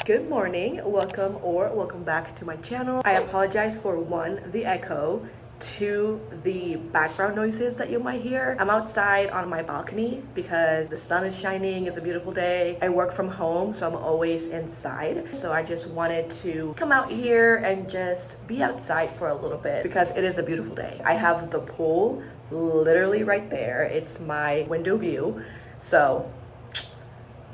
Good morning, welcome back to my channel. I apologize for the echo, two, the background noises that you might hear. I'm outside on my balcony because the sun is shining. It's a beautiful day. I work from home, so I'm always inside. So I just wanted to come out here and just be outside for a little bit because it is a beautiful day. I have the pool literally right there. It's my window view. So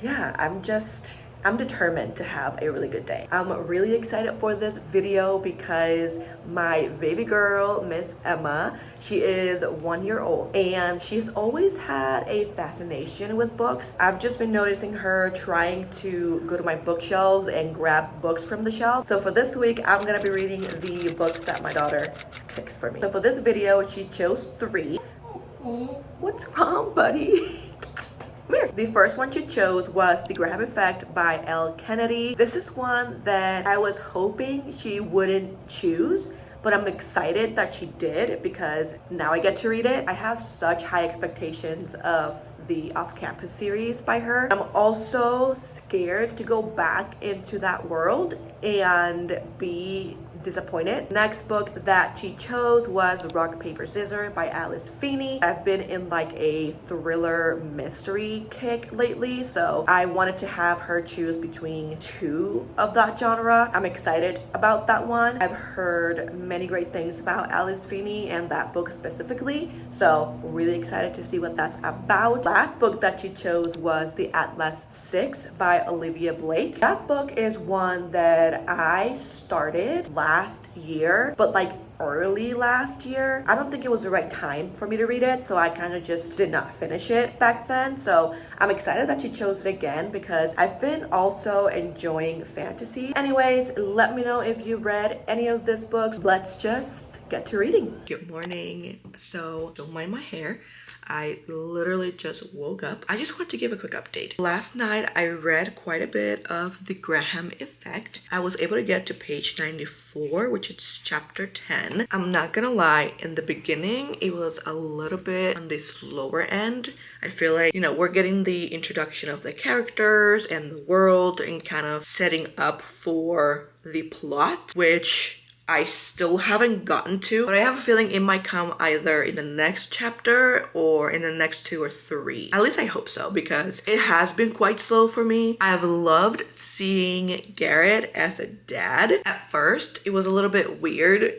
yeah, I'm determined to have a really good day. I'm really excited for this video because my baby girl, Miss Emma, she is 1 year old and she's always had a fascination with books. I've just been noticing her trying to go to my bookshelves and grab books from the shelf. So for this week, I'm gonna be reading the books that my daughter picks for me. So for this video, she chose 3. What's wrong, buddy? The first one she chose was The Graham Effect by Elle Kennedy. This is one that I was hoping she wouldn't choose, but I'm excited that she did because now I get to read it. I have such high expectations of the off-campus series by her. I'm also scared to go back into that world and be disappointed. Next book that she chose was Rock, Paper, Scissors by Feeney. I've been in like a thriller mystery kick lately, so I wanted to have her choose between 2 of that genre. I'm excited about that one. I've heard many great things about Feeney and that book specifically, so really excited to see what that's about. Last book that she chose was The Atlas 6 by Olivia Blake. That book is one that I started last year, but like early last year. I don't think it was the right time for me to read it, so I kind of just did not finish it back then. So I'm excited that she chose it again because I've been also enjoying fantasy. Anyways, let me know if you read any of these books. Let's just get to reading. Good morning. So don't mind my hair. I literally just woke up. I just want to give a quick update. Last night, I read quite a bit of The Graham Effect. I was able to get to page 94, which is chapter 10. I'm not gonna lie, in the beginning, it was a little bit on the slower end. I feel like, you know, we're getting the introduction of the characters and the world and kind of setting up for the plot, which I still haven't gotten to, but I have a feeling it might come either in the next chapter or in the next 2 or 3. At least I hope so, because it has been quite slow for me. I've loved seeing Garrett as a dad. At first, it was a little bit weird.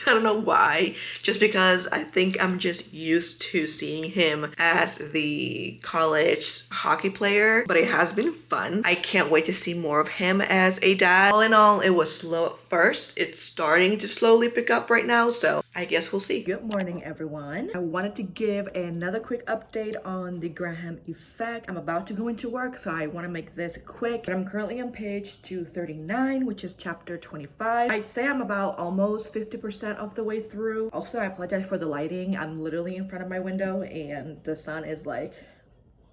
I don't know why, just because I think I'm just used to seeing him as the college hockey player, but it has been fun. I can't wait to see more of him as a dad. All in all, it was slow at first. It's starting to slowly pick up right now, so I guess we'll see. Good morning, everyone. I wanted to give another quick update on The Graham Effect. I'm about to go into work, so I want to make this quick. But I'm currently on page 239, which is chapter 25. I'd say I'm about almost 50% of the way through. Also, I apologize for the lighting. I'm literally in front of my window and the sun is like,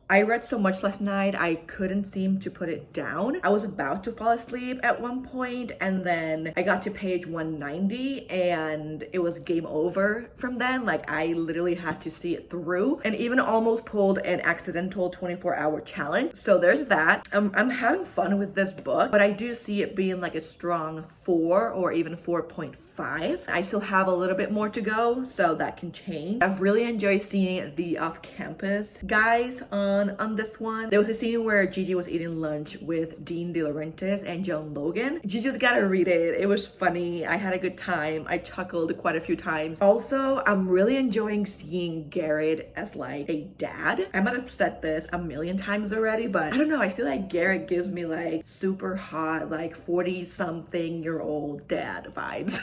I read so much last night, I couldn't seem to put it down. I was about to fall asleep at one point and then I got to page 190 and it was game over from then. Like I literally had to see it through and even almost pulled an accidental 24-hour challenge. So there's that. I'm having fun with this book, but I do see it being like a strong 4 or even 4.5. I still have a little bit more to go, so that can change. I've really enjoyed seeing the off-campus guys on this one. There was a scene where Gigi was eating lunch with Dean De Laurentiis and John Logan. You just gotta read it. It was funny. I had a good time. I chuckled quite a few times. Also, I'm really enjoying seeing Garrett as like a dad. I might have said this a million times already, but I don't know. I feel like Garrett gives me like super hot, like 40-something-year-old dad vibes.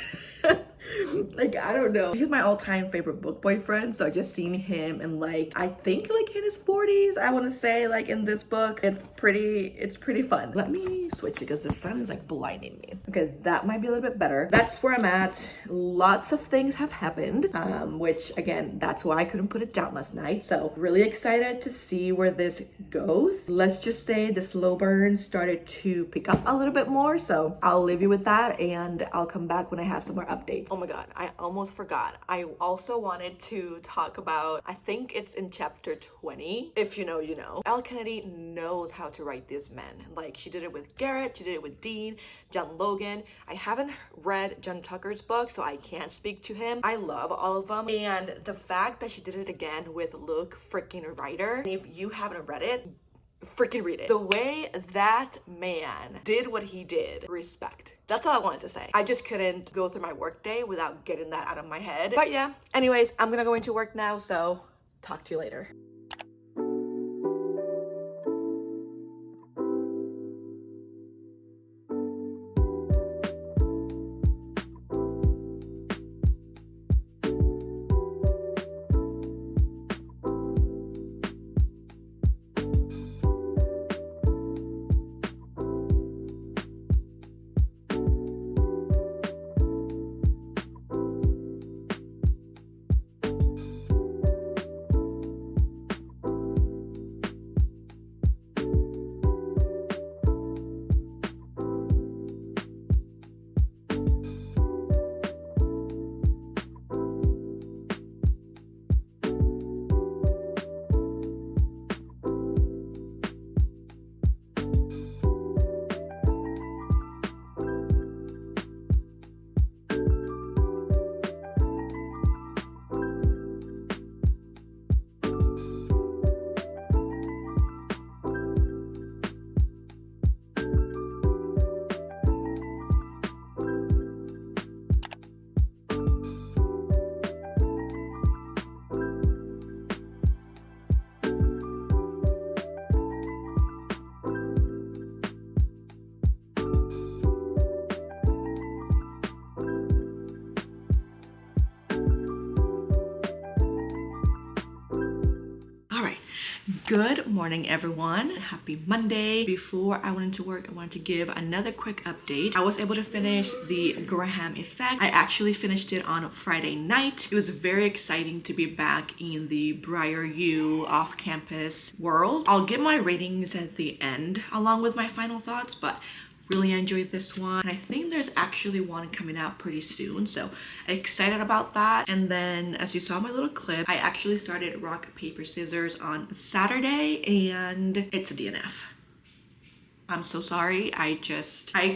Like I don't know, he's my all-time favorite book boyfriend, so just seeing him in like I think like in his 40s, I want to say, like in this book, it's pretty fun. Let me switch because the sun is like blinding me. Okay, that might be a little bit better. That's where I'm at. Lots of things have happened, which again, that's why I couldn't put it down last night. So really excited to see where this goes. Let's just say the slow burn started to pick up a little bit more, so I'll leave you with that and I'll come back when I have some more updates. Oh my god, I almost forgot. I also wanted to talk about, I think it's in chapter 20. If you know, you know. Elle Kennedy knows how to write these men. Like, she did it with Garrett, she did it with Dean, John Logan. I haven't read John Tucker's book, so I can't speak to him. I love all of them. And the fact that she did it again with Luke freaking Ryder, if you haven't read it, freaking read it. The way that man did what he did, respect. That's all I wanted to say. I just couldn't go through my workday without getting that out of my head. But yeah, anyways, I'm gonna go into work now, so talk to you later. Good morning, everyone. Happy Monday. Before I went into work, I wanted to give another quick update. I was able to finish the Graham Effect. I actually finished it on Friday night. It was very exciting to be back in the Briar U off-campus world. I'll give my ratings at the end along with my final thoughts, but really enjoyed this one. And I think there's actually one coming out pretty soon, so excited about that. And then, as you saw in my little clip, I actually started Rock, Paper, Scissors on Saturday, and it's a DNF. I'm so sorry. I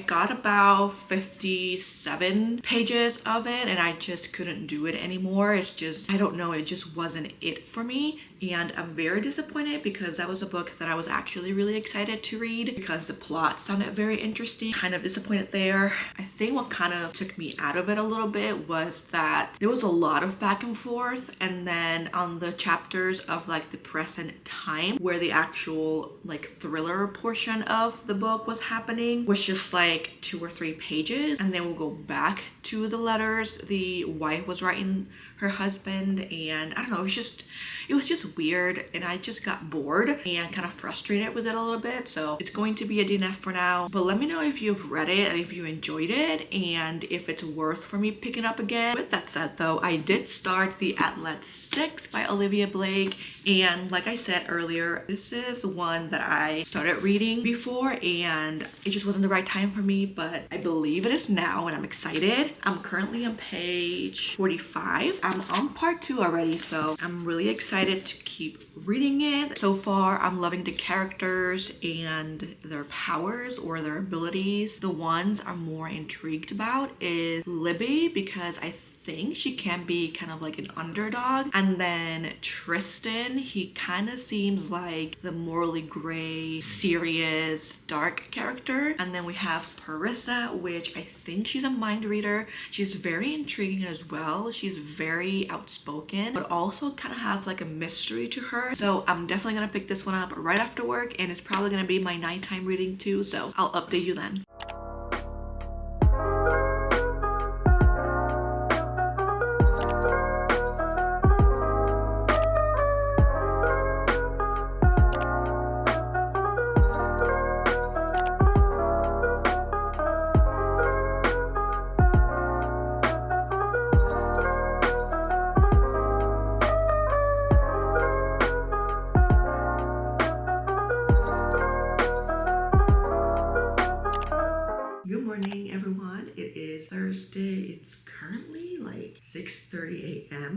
got about 57 pages of it and I just couldn't do it anymore. It's just, I don't know, it just wasn't it for me. And I'm very disappointed because that was a book that I was actually really excited to read because the plot sounded very interesting. Kind of disappointed there. I think what kind of took me out of it a little bit was that there was a lot of back and forth, and then on the chapters of like the present time where the actual like thriller portion of the book was happening was just like 2 or 3 pages, and then we'll go back to the letters the wife was writing her husband, and I don't know, it was just weird, and I just got bored and kind of frustrated with it a little bit. So it's going to be a DNF for now, but let me know if you've read it and if you enjoyed it and if it's worth for me picking up again. With that said though, I did start the Atlas 6 by Olivia Blake, and like I said earlier, this is one that I started reading before and it just wasn't the right time for me, but I believe it is now and I'm excited. I'm currently on page 45. I'm on part 2 already, so I'm really excited to keep reading it. So far, I'm loving the characters and their powers or their abilities. The ones I'm more intrigued about is Libby, because I think she can be kind of like an underdog, and then Tristan, he kind of seems like the morally gray, serious, dark character. And then we have Parissa, which I think she's a mind reader. She's very intriguing as well. She's very outspoken, but also kind of has like a mystery to her. So I'm definitely gonna pick this one up right after work, and it's probably gonna be my nighttime reading too, so I'll update you then.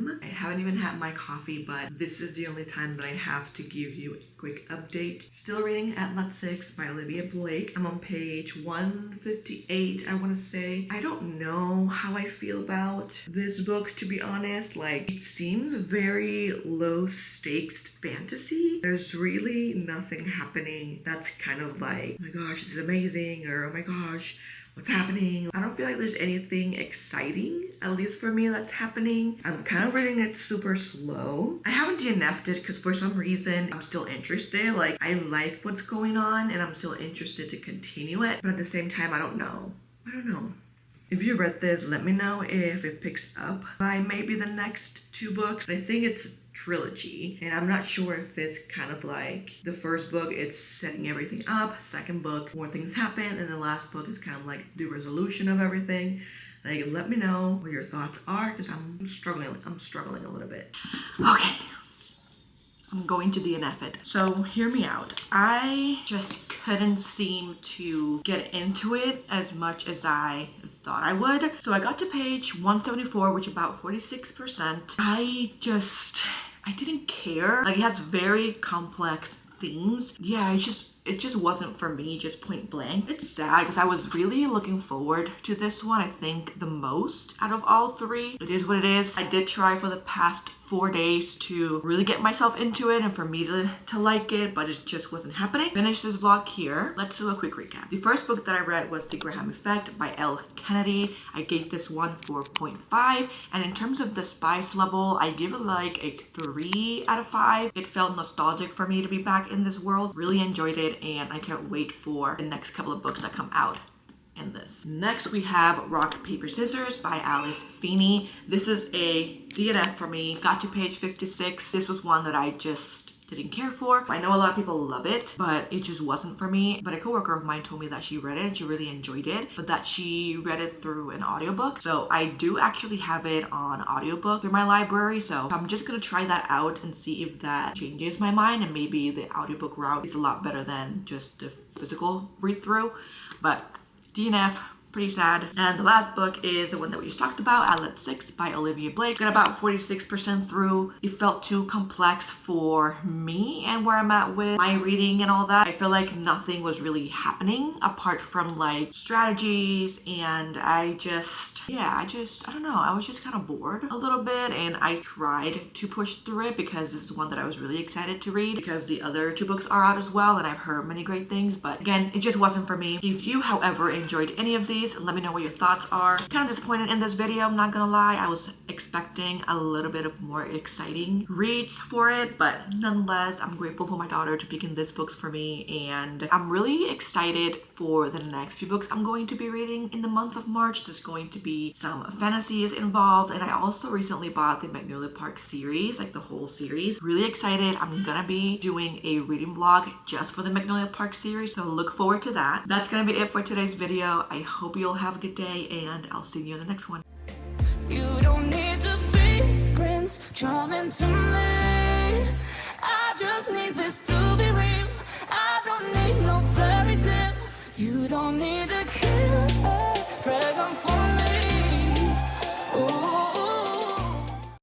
a.m. I haven't even had my coffee, but this is the only time that I have to give you a quick update. Still reading Atlas 6 by Olivie Blake. I'm on page 158, I want to say. I don't know how I feel about this book, to be honest. Like, it seems very low stakes fantasy. There's really nothing happening that's kind of like, oh my gosh, this is amazing, or oh my gosh, what's happening? I don't feel like there's anything exciting, at least for me, that's happening. I'm kind of reading it super slow. I haven't DNF'd it because for some reason I'm still interested. Like, I like what's going on and I'm still interested to continue it. But at the same time, I don't know. If you read this, let me know if it picks up by maybe the next 2 books. I think it's a trilogy, and I'm not sure if it's kind of like the first book, it's setting everything up, second book, more things happen, and the last book is kind of like the resolution of everything. Like, let me know what your thoughts are, because I'm struggling a little bit. Okay. I'm going to DNF it. So hear me out. I just couldn't seem to get into it as much as I thought I would. So I got to page 174, which is about 46%. I didn't care. Like, it has very complex themes. Yeah, it just wasn't for me, just point blank. It's sad because I was really looking forward to this one, I think the most out of all 3. It is what it is. I did try for the past 4 days to really get myself into it and for me to like it, but it just wasn't happening. Finish this vlog here. Let's do a quick recap. The first book that I read was The Graham Effect by Elle. I gave this one 4.5, and in terms of the spice level, I give it like a 3 out of 5. It felt nostalgic for me to be back in this world. Really enjoyed it, and I can't wait for the next couple of books that come out in this. Next we have Rock, Paper, Scissors by Alice Feeney. This is a DNF for me. Got to page 56. This was one that I just didn't care for. I know a lot of people love it, but it just wasn't for me. But a coworker of mine told me that she read it and she really enjoyed it, but that she read it through an audiobook. So I do actually have it on audiobook through my library, so I'm just gonna try that out and see if that changes my mind, and maybe the audiobook route is a lot better than just the physical read through. But DNF, pretty sad. And the last book is the one that we just talked about, Atlas 6 by Olivie Blake. Got about 46% through. It felt too complex for me and where I'm at with my reading and all that. I feel like nothing was really happening apart from like strategies, and I don't know. I was just kind of bored a little bit, and I tried to push through it because this is one that I was really excited to read because the other 2 books are out as well, and I've heard many great things, but again, it just wasn't for me. If you, however, enjoyed any of these, let me know what your thoughts are. Kind of disappointed in this video, I'm not gonna lie. I was expecting a little bit of more exciting reads for it, but nonetheless, I'm grateful for my daughter to pick in these books for me, and I'm really excited for the next few books I'm going to be reading in the month of March. There's going to be some fantasies involved, and I also recently bought the Magnolia Park series, like the whole series. Really excited. I'm gonna be doing a reading vlog just for the Magnolia Park series, so look forward to that. That's gonna be it for today's video. I hope you'll have a good day, and I'll see you in the next one. You don't need to be Prince Charming to me. I just need this to be real. I don't need no fairy tale. You don't need